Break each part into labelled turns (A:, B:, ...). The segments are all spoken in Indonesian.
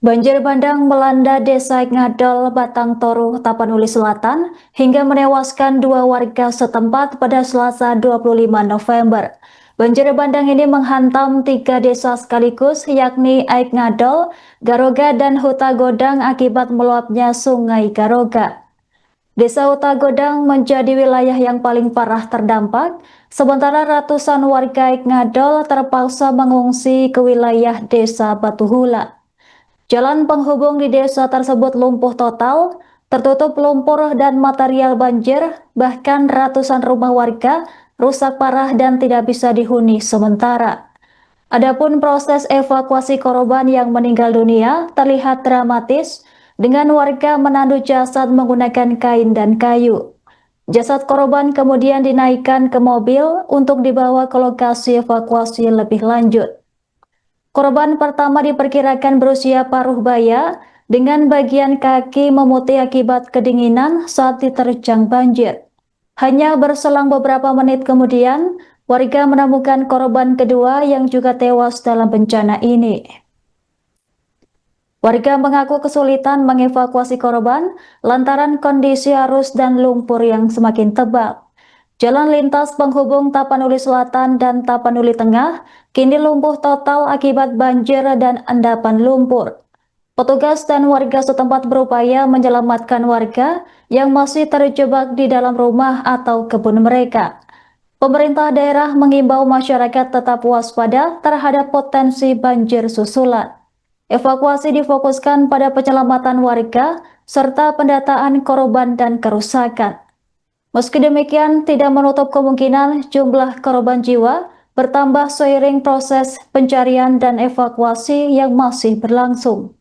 A: Banjir bandang melanda Desa Ngadol, Batang Toru, Tapanuli Selatan hingga menewaskan dua warga setempat pada Selasa 25 November. Banjir bandang ini menghantam tiga desa sekaligus yakni Aik Ngadol, Garoga, dan Huta Godang akibat meluapnya Sungai Garoga. Desa Huta Godang menjadi wilayah yang paling parah terdampak, sementara ratusan warga Aik Ngadol terpaksa mengungsi ke wilayah Desa Batuhula. Jalan penghubung di desa tersebut lumpuh total, tertutup lumpur dan material banjir, bahkan ratusan rumah warga rusak parah dan tidak bisa dihuni sementara. Adapun proses evakuasi korban yang meninggal dunia terlihat dramatis dengan warga menandu jasad menggunakan kain dan kayu. Jasad korban kemudian dinaikkan ke mobil untuk dibawa ke lokasi evakuasi lebih lanjut. Korban pertama diperkirakan berusia paruh baya dengan bagian kaki memutih akibat kedinginan saat diterjang banjir. Hanya berselang beberapa menit kemudian, warga menemukan korban kedua yang juga tewas dalam bencana ini. Warga mengaku kesulitan mengevakuasi korban lantaran kondisi arus dan lumpur yang semakin tebal. Jalan lintas penghubung Tapanuli Selatan dan Tapanuli Tengah kini lumpuh total akibat banjir dan endapan lumpur. Petugas dan warga setempat berupaya menyelamatkan warga yang masih terjebak di dalam rumah atau kebun mereka. Pemerintah daerah mengimbau masyarakat tetap waspada terhadap potensi banjir susulan. Evakuasi difokuskan pada penyelamatan warga serta pendataan korban dan kerusakan. Meski demikian, tidak menutup kemungkinan jumlah korban jiwa bertambah seiring proses pencarian dan evakuasi yang masih berlangsung.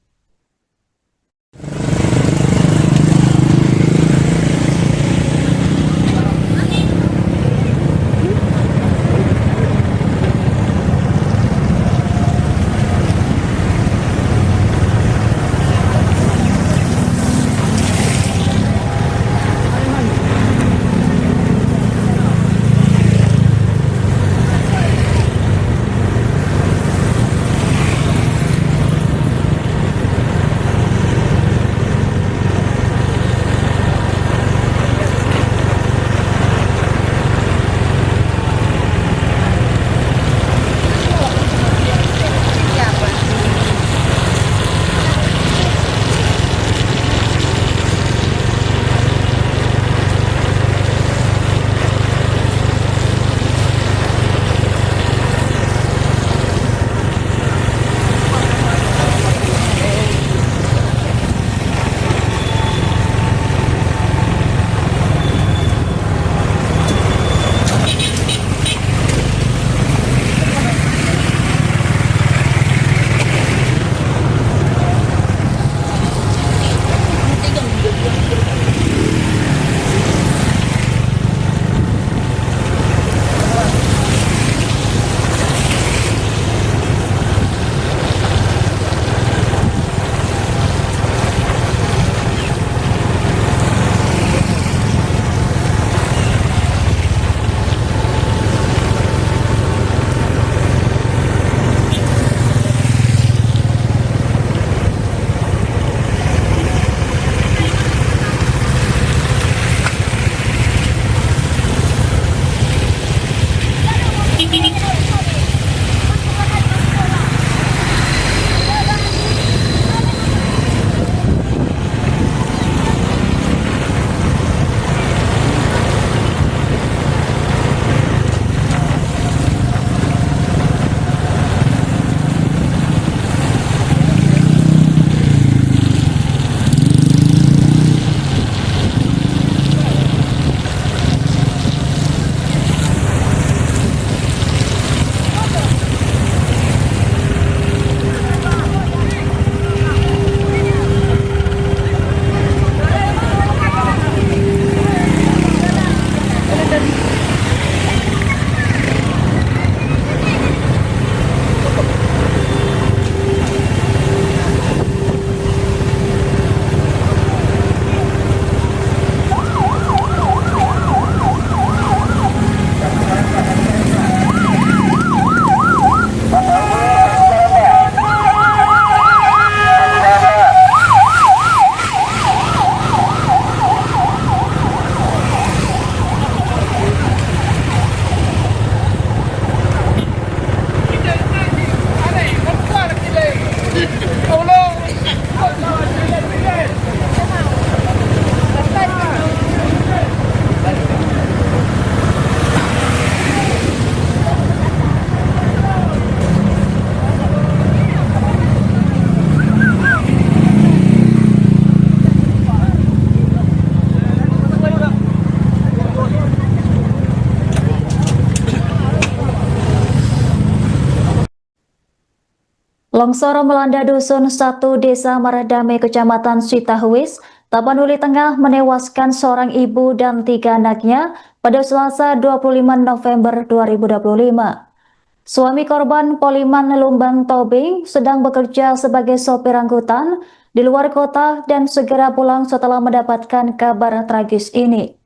A: Longsor melanda Dusun 1 Desa Maradame, Kecamatan Sitahuis, Tapanuli Tengah menewaskan seorang ibu dan 3 anaknya pada Selasa 25 November 2025. Suami korban, Poliman Lumbang Tobing, sedang bekerja sebagai sopir angkutan di luar kota dan segera pulang setelah mendapatkan kabar tragis ini.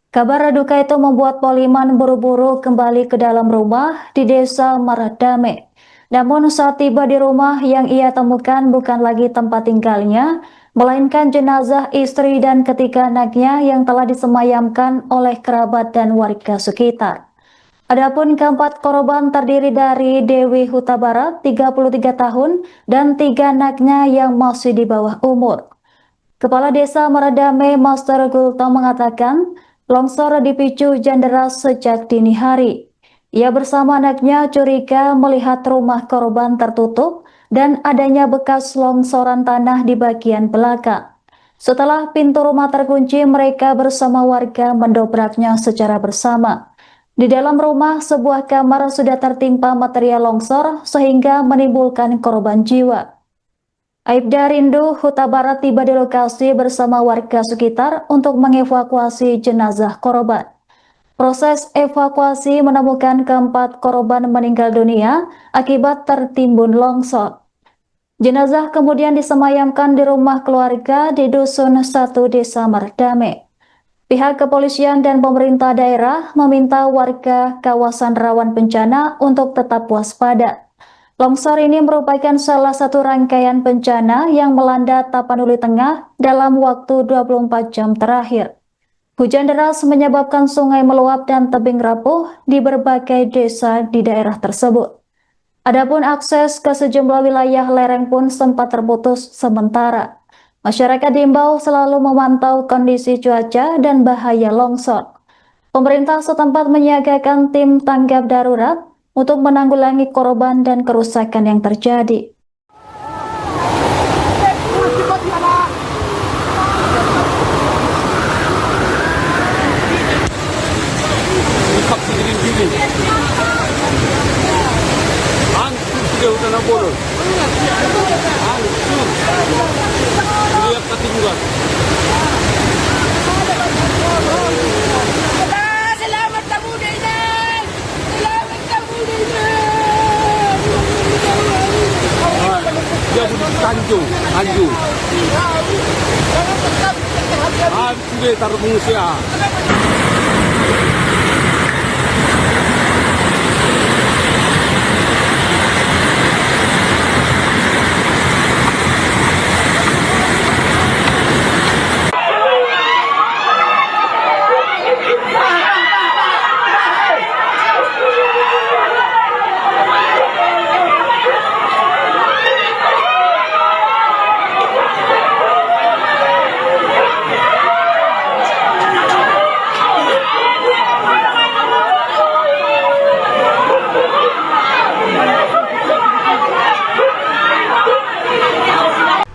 A: Kabar duka itu membuat Poliman buru-buru kembali ke dalam rumah di Desa Maradame. Namun saat tiba di rumah yang ia temukan bukan lagi tempat tinggalnya, melainkan jenazah istri dan ketiga anaknya yang telah disemayamkan oleh kerabat dan warga sekitar. Adapun keempat korban terdiri dari Dewi Huta Barat, 33 tahun, dan 3 anaknya yang masih di bawah umur. Kepala Desa Maradame, Master Gulto, mengatakan longsor dipicu hujan deras sejak dini hari. Ia bersama anaknya curiga melihat rumah korban tertutup dan adanya bekas longsoran tanah di bagian belakang. Setelah pintu rumah terkunci, mereka bersama warga mendobraknya secara bersama. Di dalam rumah, sebuah kamar sudah tertimpa material longsor sehingga menimbulkan korban jiwa. Aibda Rindu Huta Barat tiba di lokasi bersama warga sekitar untuk mengevakuasi jenazah korban. Proses evakuasi menemukan keempat korban meninggal dunia akibat tertimbun longsor. Jenazah kemudian disemayamkan di rumah keluarga di Dusun 1 Desa Maradame. Pihak kepolisian dan pemerintah daerah meminta warga kawasan rawan bencana untuk tetap waspada. Longsor ini merupakan salah satu rangkaian bencana yang melanda Tapanuli Tengah dalam waktu 24 jam terakhir. Hujan deras menyebabkan sungai meluap dan tebing rapuh di berbagai desa di daerah tersebut. Adapun akses ke sejumlah wilayah lereng pun sempat terputus sementara. Masyarakat diimbau selalu memantau kondisi cuaca dan bahaya longsor. Pemerintah setempat menyiagakan tim tanggap darurat untuk menanggulangi korban dan kerusakan yang terjadi.
B: Selamat kamu Deden. Selamat kamu Deden.
C: Dia di Tanjung. Sudah taruh pengungsian.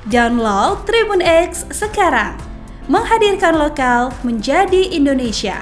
D: Download Tribun X sekarang, menghadirkan lokal menjadi Indonesia.